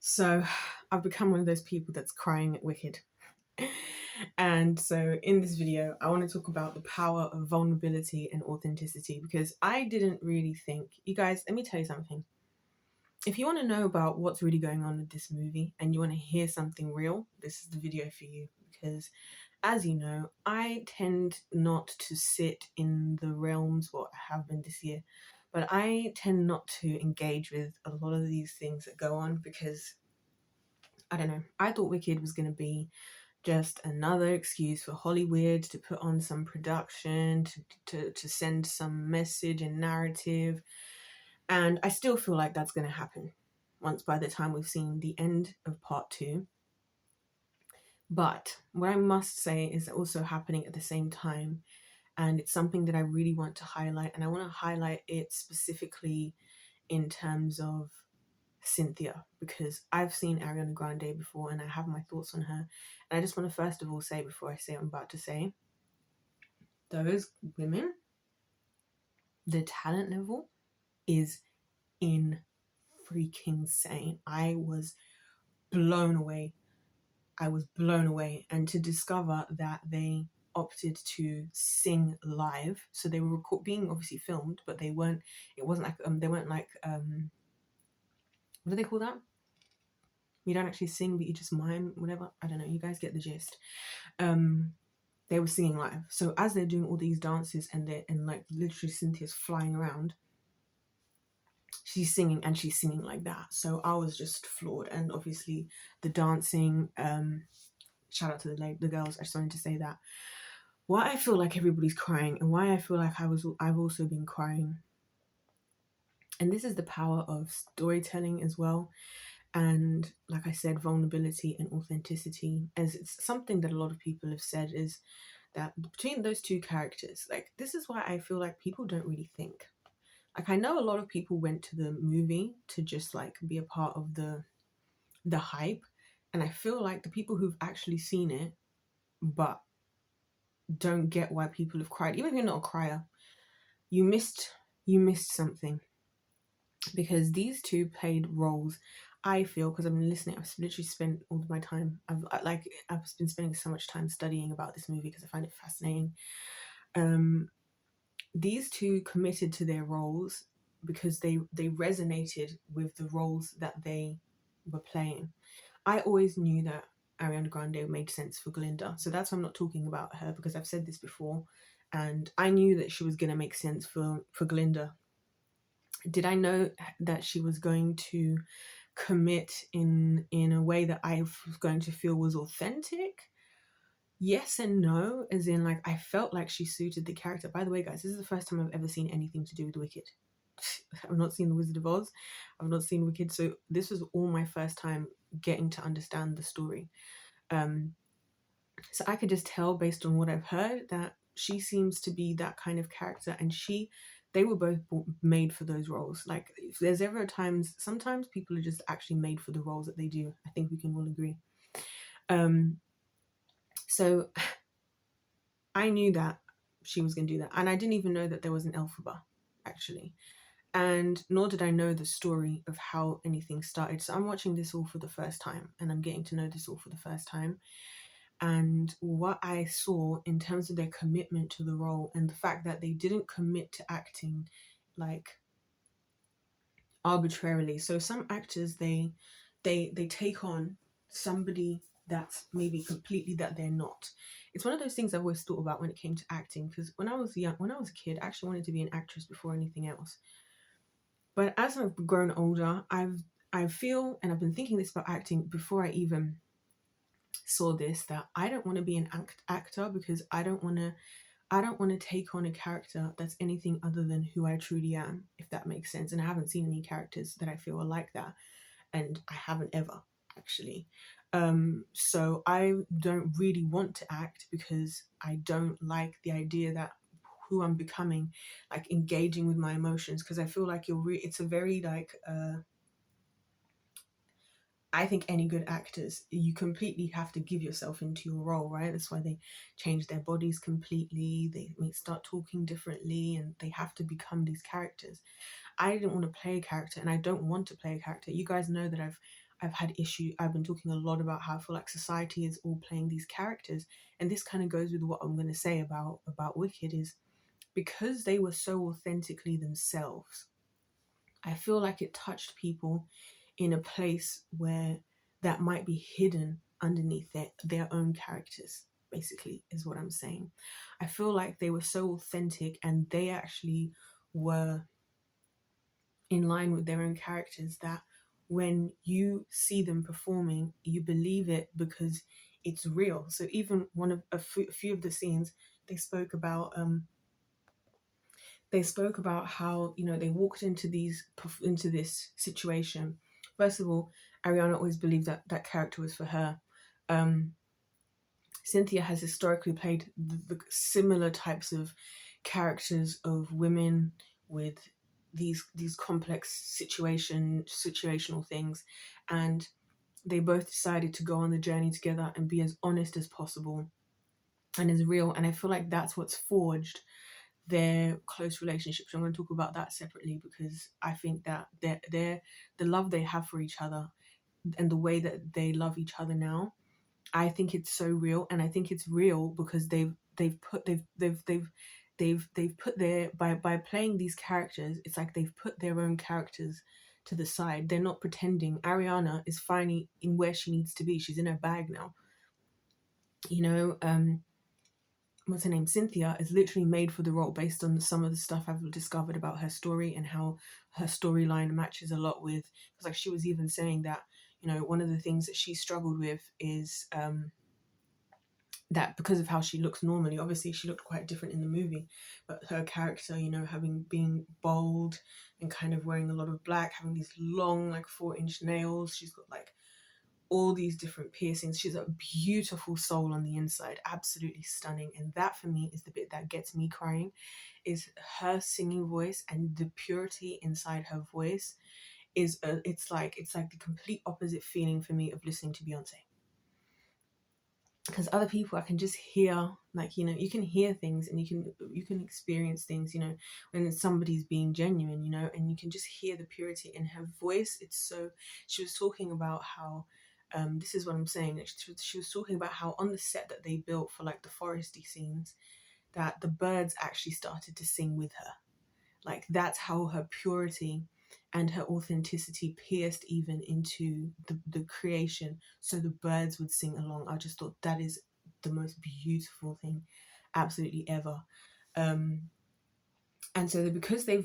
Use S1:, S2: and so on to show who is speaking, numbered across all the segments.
S1: So I've become one of those people that's crying at Wicked. And so in this video, I want to talk about the power of vulnerability and authenticity, because I didn't really think, you guys, let me tell you something. If you want to know about what's really going on with this movie and you want to hear something real, this is the video for you. Because as you know, I tend not to sit in the realms, what I have been this year, but I tend not to engage with a lot of these things that go on because I don't know. I thought Wicked was going to be just another excuse for Hollywood to put on some production, to send some message and narrative. And I still feel like that's going to happen once by the time we've seen the end of part 2. But what I must say is also happening at the same time. And it's something that I really want to highlight. And I want to highlight it specifically in terms of Cynthia, because I've seen Ariana Grande before and I have my thoughts on her. And I just want to first of all say, before I say what I'm about to say, those women, the talent level is in freaking sane. I was blown away. And to discover that they opted to sing live, so they were being obviously filmed, but they weren't, it wasn't like they weren't like what do they call that? You don't actually sing, but you just mime, whatever. I don't know. You guys get the gist. They were singing live. So as they're doing all these dances and like literally Cynthia's flying around, she's singing like that. So I was just floored. And obviously the dancing, shout out to the girls. I just wanted to say that. Why I feel like everybody's crying and why I feel like I've also been crying. And this is the power of storytelling as well. And like I said, vulnerability and authenticity, as it's something that a lot of people have said, is that between those two characters, like, this is why I feel like people don't really think. Like, I know a lot of people went to the movie to just like be a part of the hype, and I feel like the people who've actually seen it but don't get why people have cried, even if you're not a crier, you missed something, because these two played roles. I feel, because I've been listening, I've literally spent all of my time, I've been spending so much time studying about this movie because I find it fascinating. These two committed to their roles because they resonated with the roles that they were playing. I always knew that Ariana Grande made sense for Glinda, so that's why I'm not talking about her, because I've said this before, and I knew that she was going to make sense for Glinda. Did I know that she was going to commit in a way that I was going to feel was authentic? Yes and no, as in, like, I felt like she suited the character. By the way, guys, this is the first time I've ever seen anything to do with Wicked. I've not seen The Wizard of Oz. I've not seen Wicked. So this was all my first time getting to understand the story. So I could just tell based on what I've heard that she seems to be that kind of character, and they were both made for those roles. Like, if there's ever sometimes people are just actually made for the roles that they do. I think we can all agree. So I knew that she was going to do that. And I didn't even know that there was an Elphaba, actually. And nor did I know the story of how anything started. So I'm watching this all for the first time, and I'm getting to know this all for the first time. And what I saw in terms of their commitment to the role, and the fact that they didn't commit to acting like arbitrarily. So some actors, they take on somebody that's maybe completely that they're not. It's one of those things I've always thought about when it came to acting, because when I was a kid, I actually wanted to be an actress before anything else. But as I've grown older, I feel, and I've been thinking this about acting before I even saw this, that I don't want to be an actor, because I don't want to take on a character that's anything other than who I truly am, if that makes sense. And I haven't seen any characters that I feel are like that, and I haven't ever, actually. So I don't really want to act, because I don't like the idea that who I'm becoming, like, engaging with my emotions, because I feel like it's a very like I think any good actors, you completely have to give yourself into your role, right? That's why they change their bodies completely. They may start talking differently, and they have to become these characters. I didn't want to play a character, and I don't want to play a character. You guys know that I've been talking a lot about how I feel like society is all playing these characters, and this kind of goes with what I'm going to say about Wicked, is because they were so authentically themselves. I feel like it touched people in a place where that might be hidden underneath their own characters, basically, is what I'm saying. I feel like they were so authentic and they actually were in line with their own characters that when you see them performing, you believe it because it's real. So even one of a few of the scenes, they spoke about how, you know, they walked into this situation. First of all, Ariana always believed that that character was for her. um Cynthia has historically played the similar types of characters of women with these complex situational things, and they both decided to go on the journey together and be as honest as possible and as real. And I feel like that's what's forged their close relationships. I'm going to talk about that separately because I think that the love they have for each other and the way that they love each other now, I think it's so real. And I think it's real because they've put their, by playing these characters, it's like they've put their own characters to the side. They're not pretending. Ariana is finally in where she needs to be. She's in her bag now, you know. What's her name, Cynthia, is literally made for the role based on some of the stuff I've discovered about her story and how her storyline matches a lot with, because like she was even saying that, you know, one of the things that she struggled with is that because of how she looks normally, obviously she looked quite different in the movie, but her character, you know, having being bold and kind of wearing a lot of black, having these long like 4-inch nails, she's got like all these different piercings. She's a beautiful soul on the inside, absolutely stunning. And that for me is the bit that gets me crying, is her singing voice and the purity inside her voice is it's like the complete opposite feeling for me of listening to Beyonce. Because other people, I can just hear, like, you know, you can hear things and you can experience things, you know, when somebody's being genuine, you know, and you can just hear the purity in her voice. It's so, she was talking about how this is what I'm saying, she was talking about how on the set that they built for like the foresty scenes, that the birds actually started to sing with her. Like that's how her purity and her authenticity pierced even into the creation, so the birds would sing along. I just thought that is the most beautiful thing absolutely ever. um and so because they're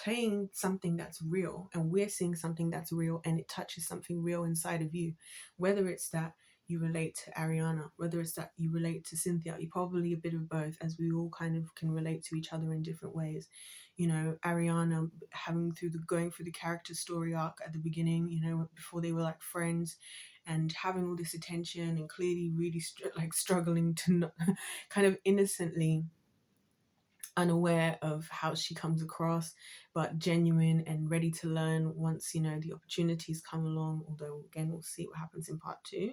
S1: playing something that's real, and we're seeing something that's real, and it touches something real inside of you, whether it's that you relate to Ariana, whether it's that you relate to Cynthia, you probably a bit of both, as we all kind of can relate to each other in different ways. You know, Ariana going through the character story arc at the beginning, you know, before they were like friends, and having all this attention and clearly really struggling to not, kind of innocently unaware of how she comes across, but genuine and ready to learn once, you know, the opportunities come along. Although again, we'll see what happens in part 2.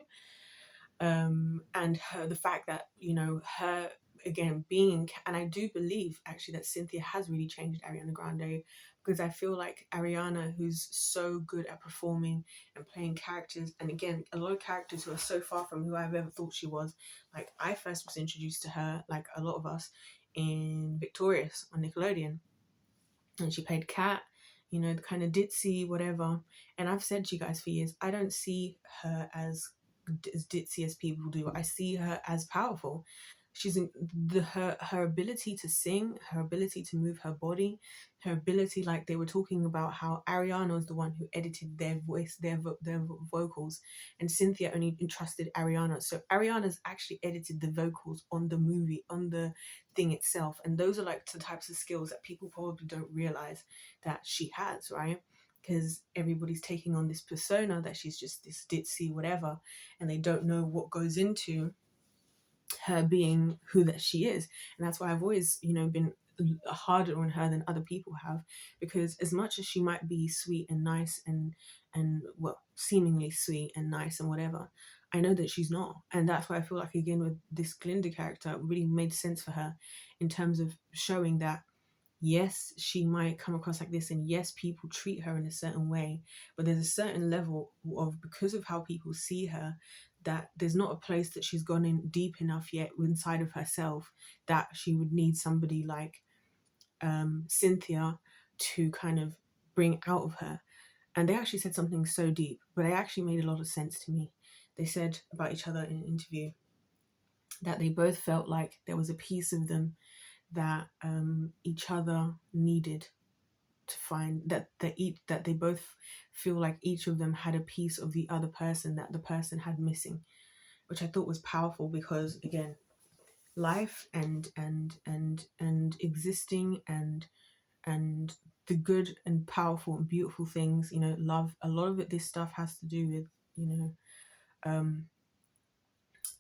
S1: And the fact that, you know, her again being, and I do believe actually that Cynthia has really changed Ariana Grande, because I feel like Ariana, who's so good at performing and playing characters, and again a lot of characters who are so far from who I've ever thought she was. Like I first was introduced to her, like a lot of us, in Victorious on Nickelodeon, and she played Kat, you know, the kind of ditzy whatever. And I've said to you guys for years, I don't see her as ditzy as people do. I see her as powerful. She's in her ability to sing, her ability to move her body, her ability, like they were talking about how Ariana was the one who edited their voice, their vocals, and Cynthia only entrusted Ariana. So Ariana's actually edited the vocals on the movie, on the thing itself, and those are like the types of skills that people probably don't realize that she has, right? Because everybody's taking on this persona that she's just this ditzy whatever, and they don't know what goes into her being who that she is. And that's why I've always, you know, been harder on her than other people have, because as much as she might be sweet and nice and well, seemingly sweet and nice and whatever, I know that she's not. And that's why I feel like again with this Glinda character, it really made sense for her in terms of showing that yes, she might come across like this, and yes, people treat her in a certain way, but there's a certain level of, because of how people see her, that there's not a place that she's gone in deep enough yet inside of herself that she would need somebody like Cynthia to kind of bring out of her. And they actually said something so deep, but it actually made a lot of sense to me. They said about each other in an interview that they both felt like there was a piece of them that each other needed to find, that they both feel like each of them had a piece of the other person that the person had missing, which I thought was powerful, because again, life and existing and the good and powerful and beautiful things, you know, love, a lot of it, this stuff has to do with, you know, um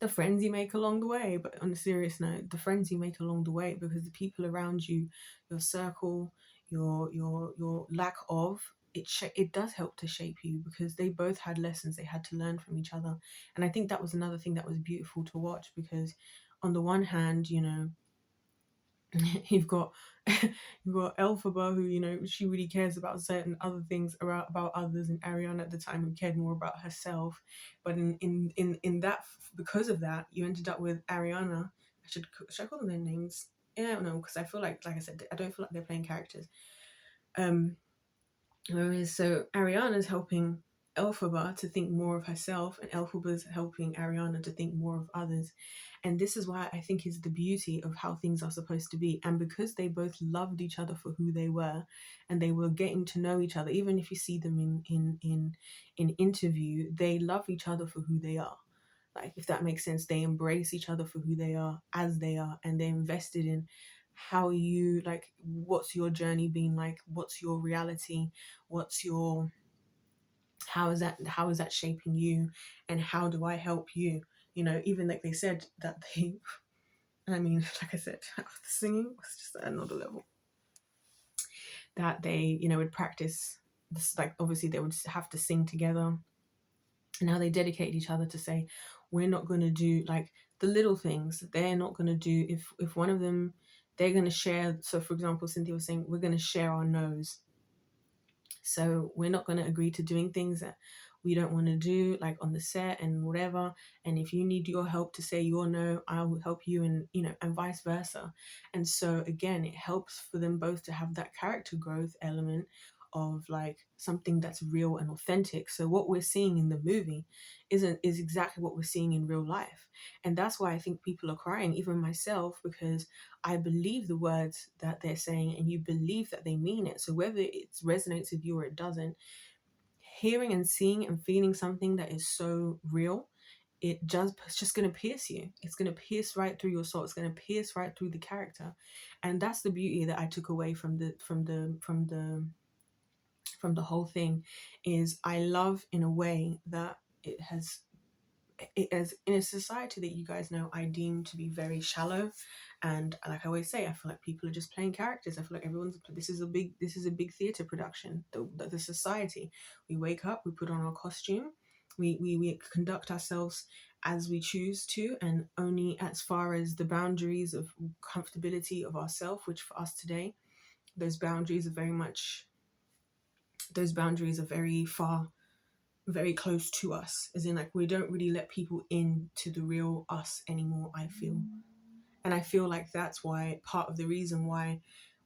S1: the friends you make along the way. But on a serious note, the friends you make along the way, because the people around you, your circle, your lack of it does help to shape you, because they both had lessons they had to learn from each other. And I think that was another thing that was beautiful to watch, because on the one hand, you know, you've got you've got Elphaba, who, you know, she really cares about certain other things about others, and Ariana at the time, who cared more about herself. But in that, because of that, you ended up with Ariana. Should I call them their names? Yeah, I don't know, because I feel like I said, I don't feel like they're playing characters. Whereas, so Ariana's helping Elphaba to think more of herself, and Elphaba's helping Ariana to think more of others. And this is why I think is the beauty of how things are supposed to be. And because they both loved each other for who they were, and they were getting to know each other, even if you see them in interview, they love each other for who they are. Like, if that makes sense, they embrace each other for who they are, as they are, and they're invested in how you, like, what's your journey been like, what's your reality, what's your, how is that shaping you, and how do I help you, you know. Even like they said that they, I mean, like I said, the singing was just at another level, that they, you know, would practice this, like obviously they would have to sing together, and how they dedicate each other to say, we're not going to do like the little things, they're not going to do, if one of them, they're going to share. So for example, Cynthia was saying, we're going to share our nose, so we're not going to agree to doing things that we don't want to do, like on the set and whatever. And if you need your help to say your no, I will help you, and you know, and vice versa. And so again, it helps for them both to have that character growth element of like something that's real and authentic. So what we're seeing in the movie is exactly what we're seeing in real life. And that's why I think people are crying, even myself, because I believe the words that they're saying, and you believe that they mean it. So whether it resonates with you or it doesn't, hearing and seeing and feeling something that is so real, it's just going to pierce you. It's going to pierce right through your soul. It's going to pierce right through the character. And that's the beauty that I took away from the whole thing. Is I love, in a way, that it as in a society that you guys know I deem to be very shallow, and like I always say, I feel like people are just playing characters. I feel like this is a big theater production. The society, we wake up, we put on our costume, we conduct ourselves as we choose to, and only as far as the boundaries of comfortability of ourselves, which for us today, those boundaries are very far, very close to us, as in like we don't really let people into the real us anymore, I feel. And I feel like that's why, part of the reason why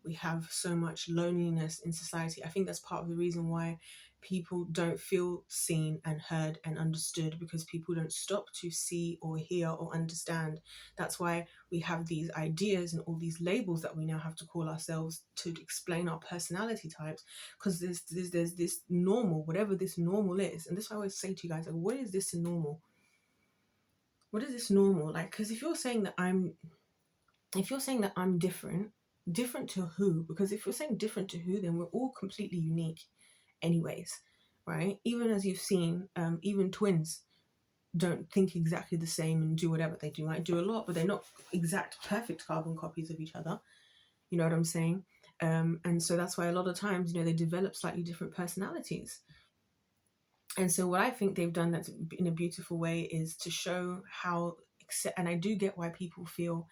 S1: we have so much loneliness in society. I think that's part of the reason why people don't feel seen and heard and understood, because people don't stop to see or hear or understand. That's why we have these ideas and all these labels that we now have to call ourselves to explain our personality types, because there's this normal, whatever this normal is. And this is why I always say to you guys, like, what is this normal? What is this normal? Like, because if you're saying that I'm different to who? Because if you're saying different to who, then we're all completely unique anyways, right? Even as you've seen, even twins don't think exactly the same and do whatever they do. Might do a lot, but they're not exact perfect carbon copies of each other. You know what I'm saying? And so that's why a lot of times, you know, they develop slightly different personalities. And so what I think they've done that's in a beautiful way is to show how, and I do get why people feel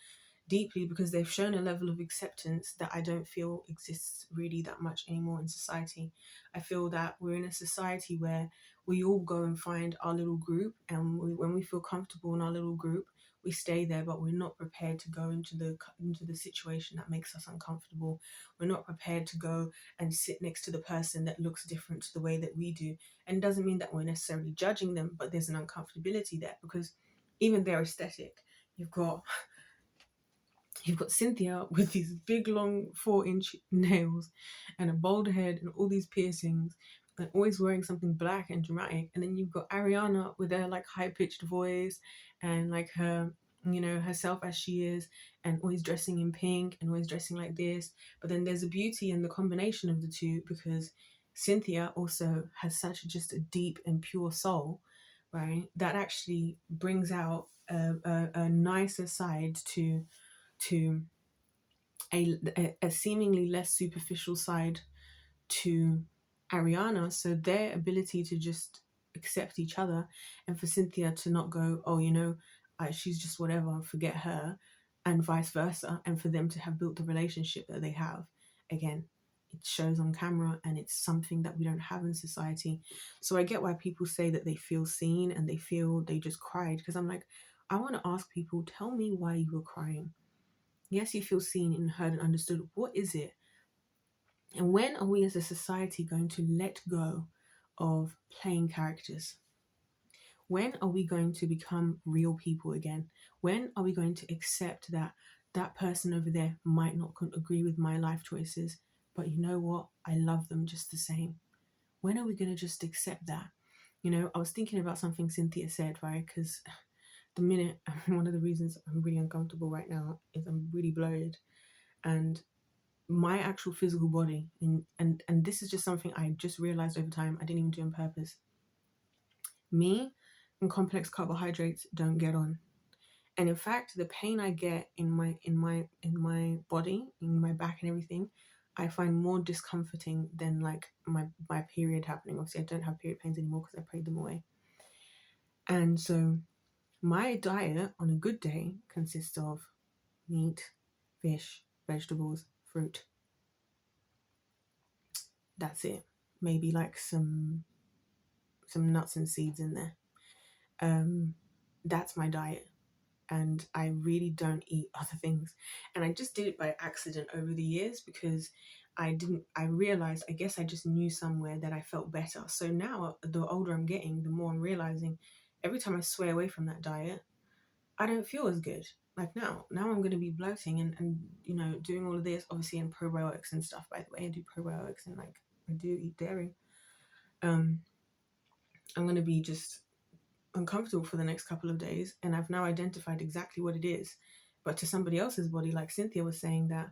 S1: deeply because they've shown a level of acceptance that I don't feel exists really that much anymore in society. I feel that we're in a society where we all go and find our little group, and when we feel comfortable in our little group, we stay there, but we're not prepared to go into the situation that makes us uncomfortable. We're not prepared to go and sit next to the person that looks different to the way that we do. And it doesn't mean that we're necessarily judging them, but there's an uncomfortability there because even their aesthetic, you've got Cynthia with these big long 4-inch nails and a bald head and all these piercings and always wearing something black and dramatic. And then you've got Ariana with her like high pitched voice and like her, herself as she is, and always dressing in pink and always dressing like this. But then there's a beauty in the combination of the two because Cynthia also has such just a deep and pure soul, right? That actually brings out a nicer side to a seemingly less superficial side to Ariana. So their ability to just accept each other, and for Cynthia to not go, oh, she's just whatever, forget her, and vice versa, and for them to have built the relationship that they have. Again, it shows on camera, and it's something that we don't have in society. So I get why people say that they feel seen and they feel they just cried, because I'm like, I want to ask people, tell me why you were crying. Yes, you feel seen and heard and understood. What is it? And when are we as a society going to let go of playing characters? When are we going to become real people again? When are we going to accept that that person over there might not agree with my life choices, but you know what? I love them just the same. When are we going to just accept that? I was thinking about something Cynthia said, right? Because the minute, one of the reasons I'm really uncomfortable right now is I'm really bloated, and my actual physical body, and this is just something I just realized over time. I didn't even do on purpose. Me and complex carbohydrates don't get on. And in fact, the pain I get in my body, in my back and everything, I find more discomforting than like my period happening. Obviously I don't have period pains anymore because I prayed them away. And so my diet on a good day consists of meat, fish, vegetables, fruit. That's it. Maybe like some nuts and seeds in there. That's my diet. And I really don't eat other things. And I just did it by accident over the years because I realized, I guess I just knew somewhere that I felt better. So now the older I'm getting, the more I'm realizing every time I sway away from that diet, I don't feel as good. Like now I'm going to be bloating and doing all of this, obviously, and probiotics and stuff. By the way, I do probiotics and like I do eat dairy. I'm going to be just uncomfortable for the next couple of days, and I've now identified exactly what it is. But to somebody else's body, like Cynthia was saying that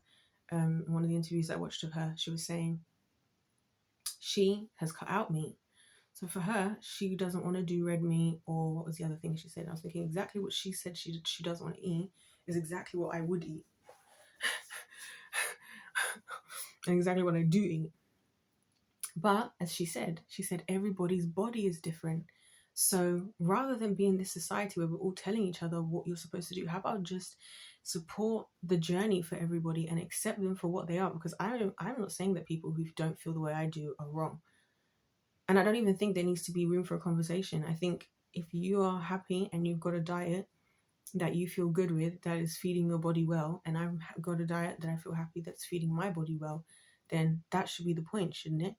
S1: in one of the interviews I watched of her, she was saying she has cut out meat. So for her, she doesn't want to do red meat, or what was the other thing she said? I was thinking exactly what she said she doesn't want to eat is exactly what I would eat. And exactly what I do eat. But as she said everybody's body is different. So rather than be in this society where we're all telling each other what you're supposed to do, how about just support the journey for everybody and accept them for what they are? Because I'm not saying that people who don't feel the way I do are wrong. And I don't even think there needs to be room for a conversation. I think if you are happy and you've got a diet that you feel good with, that is feeding your body well, and I've got a diet that I feel happy that's feeding my body well, then that should be the point, shouldn't it?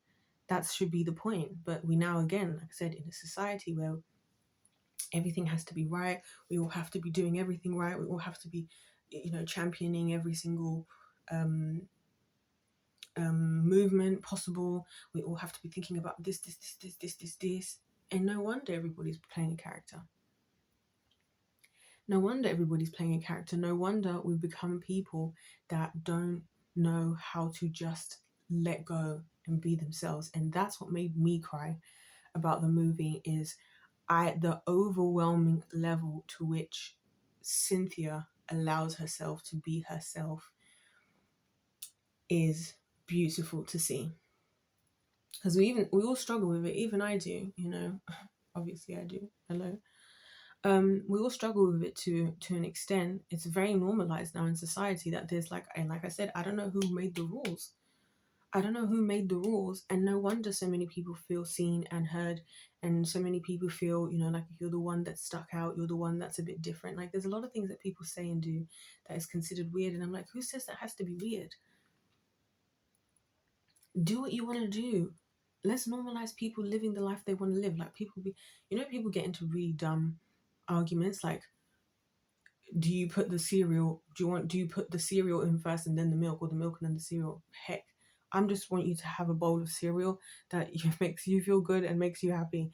S1: That should be the point. But we now, again, like I said, in a society where everything has to be right, we all have to be doing everything right, we all have to be, championing every single movement possible. We all have to be thinking about this, and no wonder everybody's playing a character. No wonder everybody's playing a character. No wonder we've become people that don't know how to just let go and be themselves. And that's what made me cry about the movie, is the overwhelming level to which Cynthia allows herself to be herself is beautiful to see. Because we all struggle with it. Even I do, obviously I do. Hello. We all struggle with it to an extent. It's very normalized now in society that there's like, and like I said, I don't know who made the rules. I don't know who made the rules, and no wonder so many people feel seen and heard, and so many people feel, like you're the one that stuck out, you're the one that's a bit different. Like there's a lot of things that people say and do that is considered weird, and I'm like, who says that has to be weird? Do what you want to do. Let's normalize people living the life they want to live. Like people be, people get into really dumb arguments like, do you put the cereal do you put the cereal in first and then the milk, or the milk and then the cereal? Heck, I'm just want you to have a bowl of cereal that makes you feel good and makes you happy.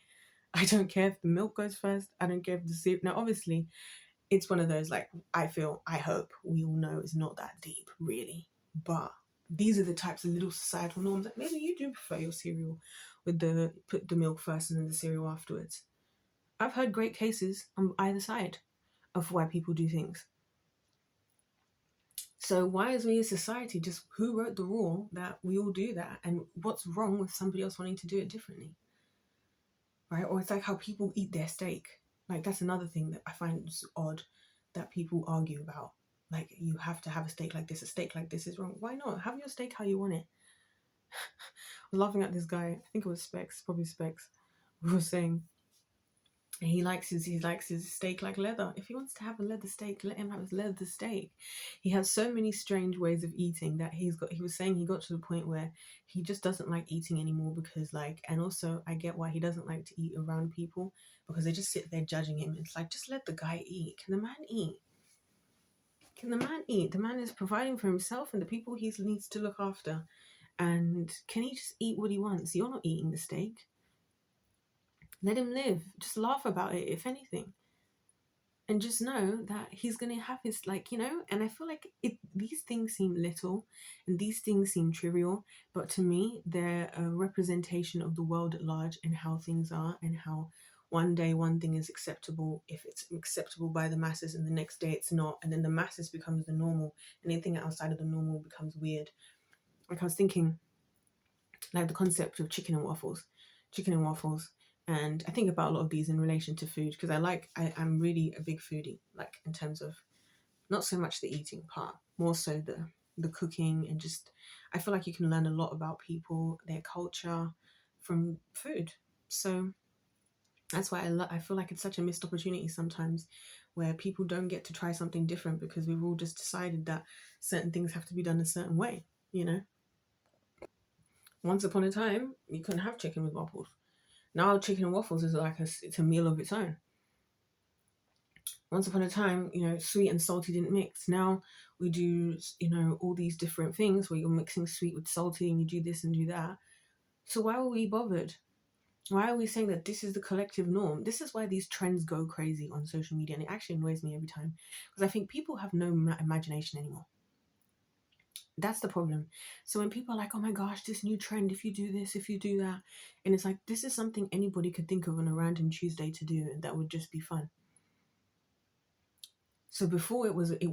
S1: I don't care if the milk goes first. I don't care if the cereal. Now obviously it's one of those, like, I hope we all know it's not that deep really, but these are the types of little societal norms that maybe you do prefer your cereal with the put the milk first and then the cereal afterwards. I've heard great cases on either side of why people do things. So why is we as society just, who wrote the rule that we all do that, and what's wrong with somebody else wanting to do it differently, right? Or it's like how people eat their steak. Like that's another thing that I find odd that people argue about. Like you have to have a steak like this. A steak like this is wrong. Why not? Have your steak how you want it. I was laughing at this guy. I think it was Specs, probably Specs, who was saying he likes his steak like leather. If he wants to have a leather steak, let him have his leather steak. He has so many strange ways of eating that he was saying he got to the point where he just doesn't like eating anymore because and also I get why he doesn't like to eat around people, because they just sit there judging him. It's like, just let the guy eat. Can the man eat? Can the man eat? The man is providing for himself and the people he needs to look after. And can he just eat what he wants? You're not eating the steak. Let him live. Just laugh about it, if anything. And just know that he's going to have his, and I feel like these things seem little and these things seem trivial, but to me, they're a representation of the world at large and how things are, and how one day one thing is acceptable if it's acceptable by the masses, and the next day it's not. And then the masses becomes the normal, and anything outside of the normal becomes weird. Like I was thinking, like the concept of chicken and waffles. And I think about a lot of these in relation to food, because I'm really a big foodie, like in terms of not so much the eating part, more so the cooking, and just I feel like you can learn a lot about people, their culture from food. So that's why I feel like it's such a missed opportunity sometimes, where people don't get to try something different because we've all just decided that certain things have to be done a certain way, Once upon a time, you couldn't have chicken with waffles. Now chicken and waffles is like it's a meal of its own. Once upon a time, sweet and salty didn't mix. Now we do, all these different things where you're mixing sweet with salty, and you do this and do that. So why were we bothered? Why are we saying that this is the collective norm? This is why these trends go crazy on social media, and it actually annoys me every time, because I think people have no imagination anymore. That's the problem. So when people are like, oh my gosh, this new trend, if you do this, if you do that, and it's like, this is something anybody could think of on a random Tuesday to do, and that would just be fun. So before it wasn't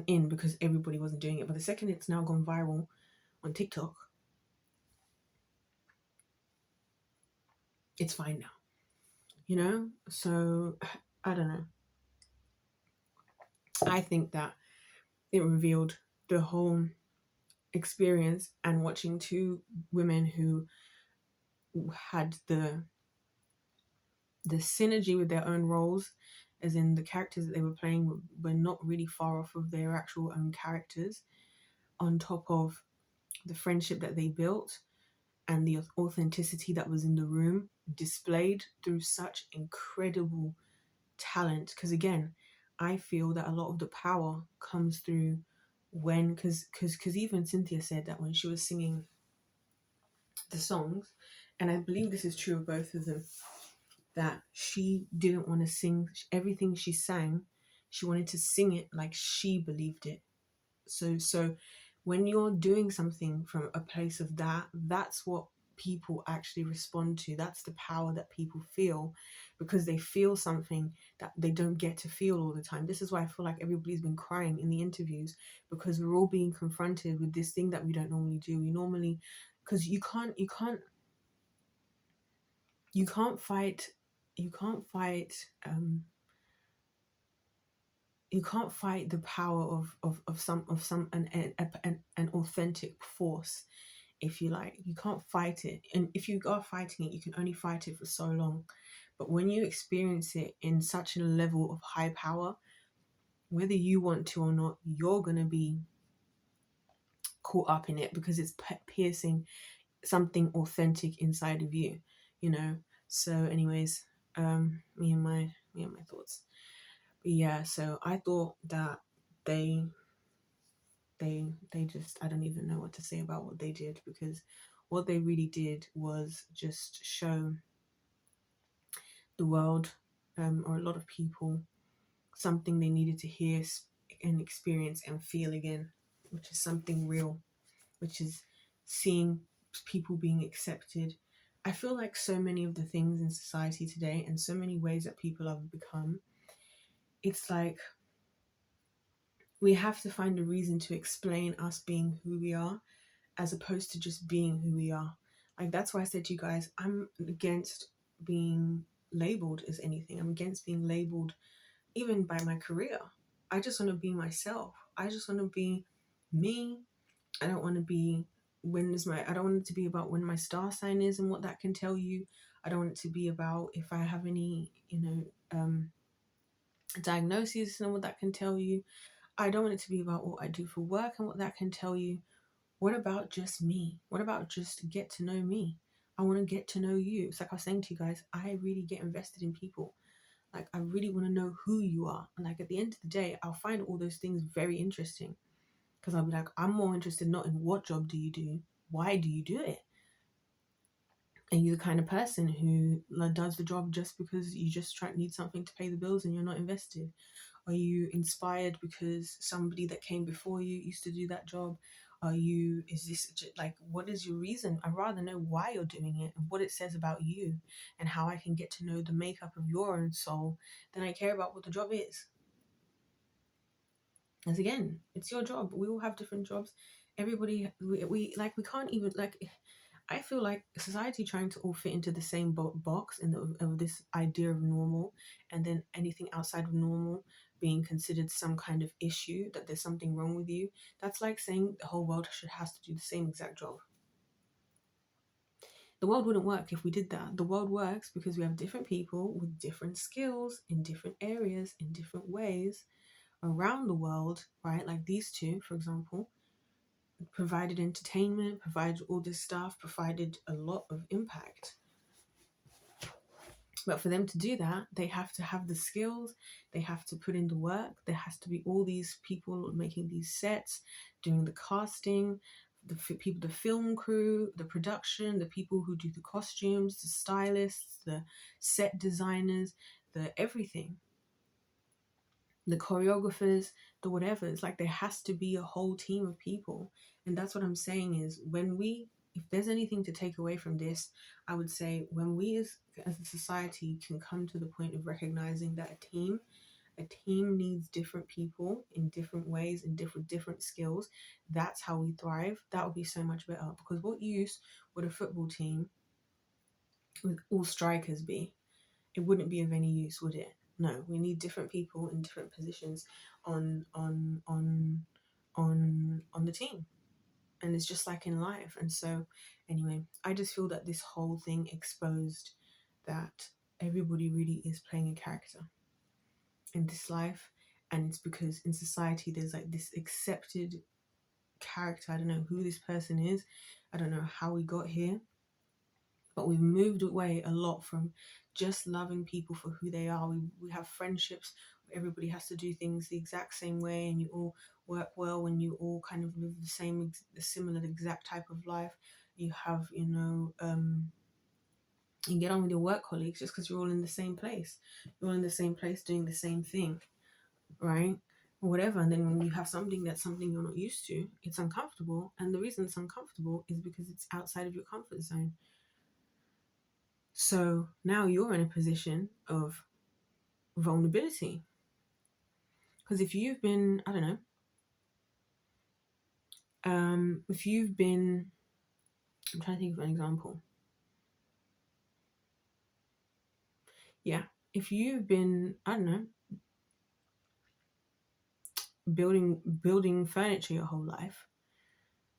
S1: in because everybody wasn't doing it, but the second it's now gone viral on TikTok, it's fine now. So I don't know. I think that it revealed the whole experience, and watching two women who had the synergy with their own roles, as in the characters that they were playing were not really far off of their actual own characters, on top of the friendship that they built and the authenticity that was in the room, displayed through such incredible talent. Because again, I feel that a lot of the power comes through when, because even Cynthia said that when she was singing the songs, and I believe this is true of both of them, that she didn't want to sing everything she sang. She wanted to sing it like she believed it. So when you're doing something from a place of that's what people actually respond to. That's the power that people feel, because they feel something that they don't get to feel all the time. This is why I feel like everybody's been crying in the interviews, because we're all being confronted with this thing that we don't normally do. We normally, because you can't fight you can't fight the power of an authentic force, if you like. You can't fight it, and if you are fighting it, you can only fight it for so long. But when you experience it in such a level of high power, whether you want to or not, you're going to be caught up in it because it's piercing something authentic inside of you, you know. So anyways, me and my thoughts. But yeah, so I thought that they they just, I don't even know what to say about what they did, because what they really did was just show the world, or a lot of people, something they needed to hear and experience and feel again, which is something real, which is seeing people being accepted. I feel like so many of the things in society today and so many ways that people have become, it's like we have to find a reason to explain us being who we are, as opposed to just being who we are. Like, that's why I said to you guys, I'm against being labeled as anything. I'm against being labeled even by my career. I just want to be myself. I just want to be me. I don't want to be I don't want it to be about when my star sign is and what that can tell you. I don't want it to be about if I have any, diagnoses and what that can tell you. I don't want it to be about what I do for work and what that can tell you. What about just me? What about just get to know me? I want to get to know you. It's like I was saying to you guys, I really get invested in people. Like, I really want to know who you are. And like, at the end of the day, I'll find all those things very interesting, because I'll be like, I'm more interested not in what job do you do, why do you do it? Are you the kind of person who does the job just because you just need something to pay the bills and you're not invested? Are you inspired because somebody that came before you used to do that job? Is this like, what is your reason? I'd rather know why you're doing it and what it says about you, and how I can get to know the makeup of your own soul, than I care about what the job is. As again, it's your job. We all have different jobs. Everybody, we can't even, like, I feel like society trying to all fit into the same box of this idea of normal, and then anything outside of normal being considered some kind of issue, that there's something wrong with you. That's like saying the whole world has to do the same exact job. The world wouldn't work if we did that. The world works because we have different people with different skills in different areas, in different ways around the world, right? Like these two, for example, provided entertainment, provided all this stuff, provided a lot of impact. But for them to do that, they have to have the skills, they have to put in the work, there has to be all these people making these sets, doing the casting, the film crew, the production, the people who do the costumes, the stylists, the set designers, the everything, the choreographers, the whatever. It's like there has to be a whole team of people. And that's what I'm saying is, if there's anything to take away from this, I would say when we as a society can come to the point of recognizing that a team needs different people in different ways and different skills. That's how we thrive. That would be so much better, because what use would a football team with all strikers be? It wouldn't be of any use, would it? No, we need different people in different positions on the team. And it's just like in life. And so anyway, I just feel that this whole thing exposed that everybody really is playing a character in this life. And it's because in society there's like this accepted character. I don't know who this person is, I don't know how we got here, but we've moved away a lot from just loving people for who they are. We have friendships where everybody has to do things the exact same way, and you all work well when you all kind of live the similar exact type of life. You have, you get on with your work colleagues just because you're all in the same place. You're all in the same place doing the same thing, right? Or whatever. And then when you have something that's something you're not used to, it's uncomfortable. And the reason it's uncomfortable is because it's outside of your comfort zone. So now you're in a position of vulnerability. Because if you've been, I don't know, if you've been, I'm trying to think of an example. Yeah, if you've been, I don't know, building furniture your whole life,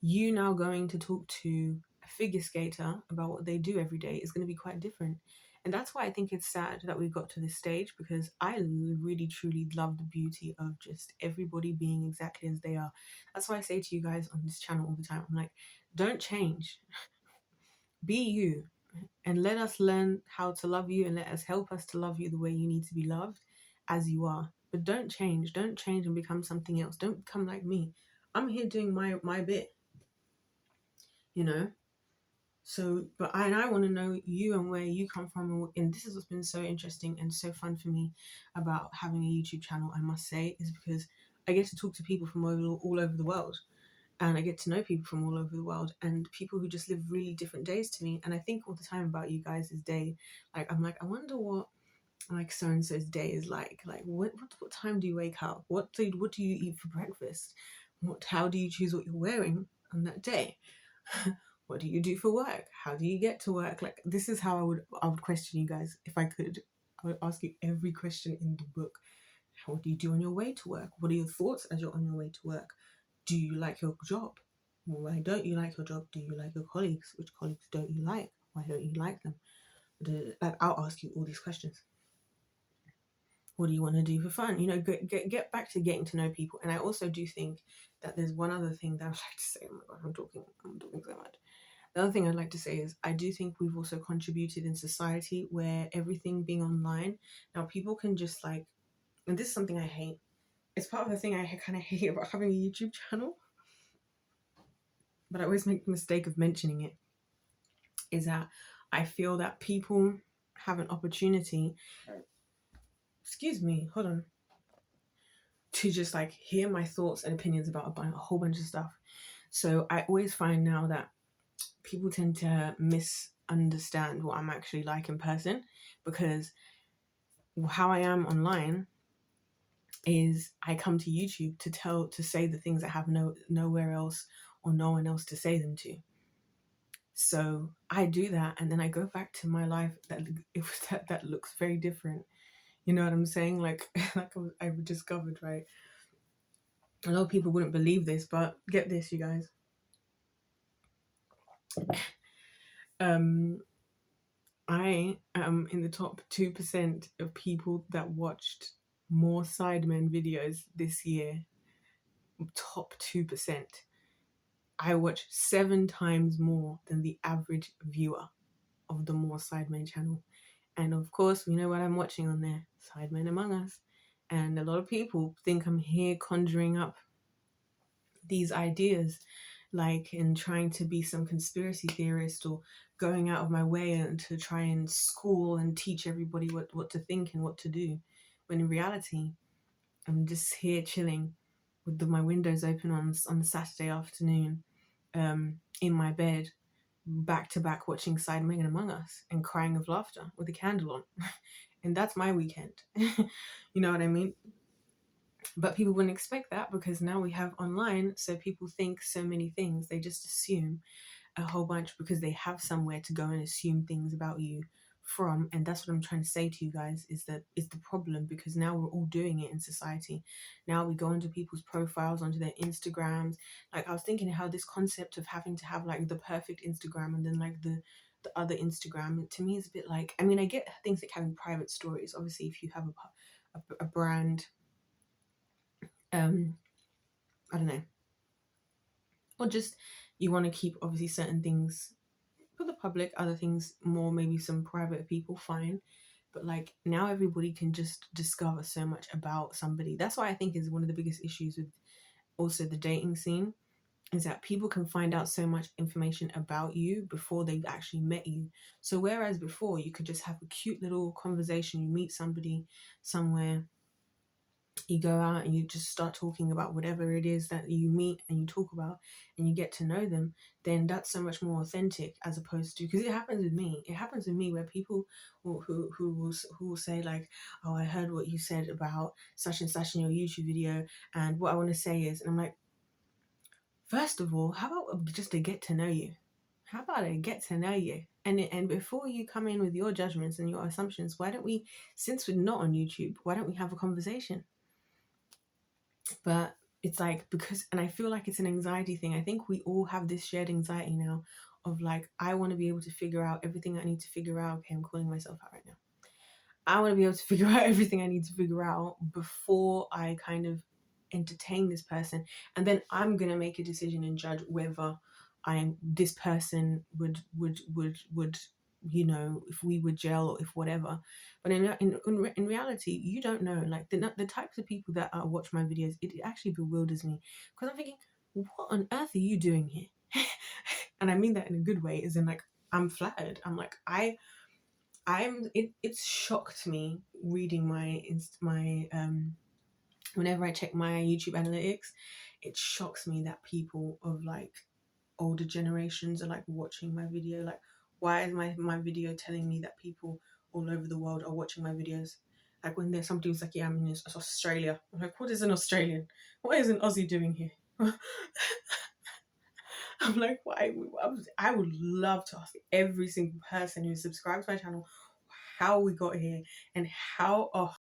S1: you now going to talk to a figure skater about what they do every day is going to be quite different. And that's why I think it's sad that we got to this stage, because I really truly love the beauty of just everybody being exactly as they are. That's why I say to you guys on this channel all the time, I'm like, don't change. Be you, and let us learn how to love you, and let us help us to love you the way you need to be loved as you are. But don't change and become something else. Don't become like me. I'm here doing my bit, you know. So but I want to know you and where you come from, and this is what's been so interesting and so fun for me about having a YouTube channel, I must say, is because I get to talk to people from all over the world, and I get to know people from all over the world, and people who just live really different days to me. And I think all the time about you guys' day. Like, I'm like, I wonder what like so and so's day is like. Like, what time do you wake up? What do you eat for breakfast? How do you choose what you're wearing on that day? What do you do for work? How do you get to work? Like, this is how I would question you guys if I could. I would ask you every question in the book. What do you do on your way to work? What are your thoughts as you're on your way to work? Do you like your job? Why don't you like your job? Do you like your colleagues? Which colleagues don't you like? Why don't you like them? Like, I'll ask you all these questions. What do you want to do for fun? You know, get back to getting to know people. And I also do think that there's one other thing that I'd like to say. Oh my god, I'm talking so much. The other thing I'd like to say is I do think we've also contributed in society where everything being online, now people can just like, and this is something I hate. It's part of the thing I kind of hate about having a YouTube channel, but I always make the mistake of mentioning it, is that I feel that people have an opportunity, excuse me, hold on, to just like hear my thoughts and opinions about a whole bunch of stuff. So I always find now that people tend to misunderstand what I'm actually like in person, because how I am online is I come to YouTube to say the things I have nowhere else or no one else to say them to. So I do that, and then I go back to my life that looks very different. You know what I'm saying? Like I've discovered, right? A lot of people wouldn't believe this, but get this, you guys. I am in the top 2% of people that watched more Sidemen videos this year. Top 2%. I watch 7 times more than the average viewer of the More Sidemen channel. And of course, we know what I'm watching on there. Sidemen Among Us. And a lot of people think I'm here conjuring up these ideas, like in trying to be some conspiracy theorist, or going out of my way and to try and school and teach everybody what to think and what to do, when in reality I'm just here chilling with my windows open on a Saturday afternoon, in my bed, back to back watching Sidemen Among Us and crying of laughter with a candle on. And that's my weekend. You know what I mean? But people wouldn't expect that, because now we have online, so people think so many things. They just assume a whole bunch because they have somewhere to go and assume things about you from. And that's what I'm trying to say to you guys, is that is the problem, because now we're all doing it in society. Now we go into people's profiles, onto their Instagrams. Like, I was thinking how this concept of having to have like the perfect Instagram and then like the other Instagram, to me is a bit like, I mean, I get things like having private stories. Obviously, if you have a brand, I don't know, or just you want to keep obviously certain things for the public, other things more maybe some private people, fine. But like, now everybody can just discover so much about somebody. That's why I think is one of the biggest issues with also the dating scene, is that people can find out so much information about you before they've actually met you. So whereas before you could just have a cute little conversation, you meet somebody somewhere, you go out and you just start talking about whatever it is that you meet and you talk about, and you get to know them, then that's so much more authentic, as opposed to, because it happens with me where people who will say like, oh, I heard what you said about such and such in your YouTube video, and what I want to say is, and I'm like, first of all, how about just a get to know you? How about a get to know you? And before you come in with your judgments and your assumptions, why don't we, since we're not on YouTube, why don't we have a conversation? But it's like, because, and I feel like it's an anxiety thing. I think we all have this shared anxiety now of like, I want to be able to figure out everything I need to figure out. Okay, I'm calling myself out right now. I want to be able to figure out everything I need to figure out before I kind of entertain this person, and then I'm gonna make a decision and judge whether this person would, you know, if we would gel or if whatever. But in reality, you don't know. Like the types of people that watch my videos, it actually bewilders me, because I'm thinking, what on earth are you doing here? And I mean that in a good way, as in like, I'm flattered. I'm like, it's shocked me reading my whenever I check my YouTube analytics, it shocks me that people of like older generations are like watching my video. Like, why is my video telling me that people all over the world are watching my videos? Like, when there's somebody who's like, yeah, I'm in Australia. I'm like, what is an Australian? What is an Aussie doing here? I'm like, why? I would love to ask every single person who subscribes to my channel how we got here and how. Oh,